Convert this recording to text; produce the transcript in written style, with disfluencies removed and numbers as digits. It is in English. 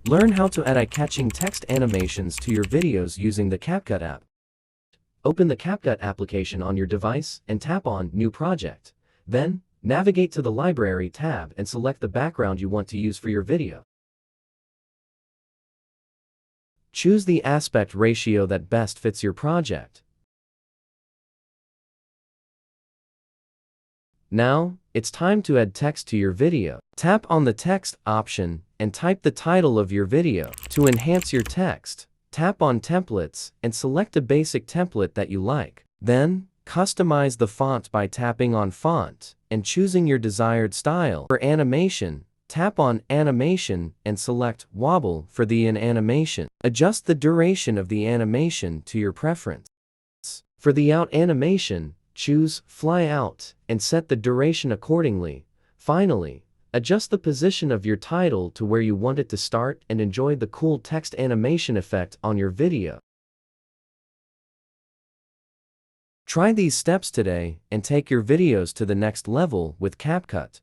Learn how to add eye-catching text animations to your videos using the CapCut app. Open the CapCut application on your device and tap on New Project. Then, navigate to the Library tab and select the background you want to use for your video. Choose the aspect ratio that best fits your project. Now, it's time to add text to your video. Tap on the text option and type the title of your video. To enhance your text, tap on Templates and select a basic template that you like. Then, customize the font by tapping on Font and choosing your desired style. For animation, tap on Animation and select Wobble for the animation. Adjust the duration of the animation to your preference. For the out animation, choose Fly Out and set the duration accordingly. Finally, adjust the position of your title to where you want it to start and enjoy the cool text animation effect on your video. Try these steps today and take your videos to the next level with CapCut.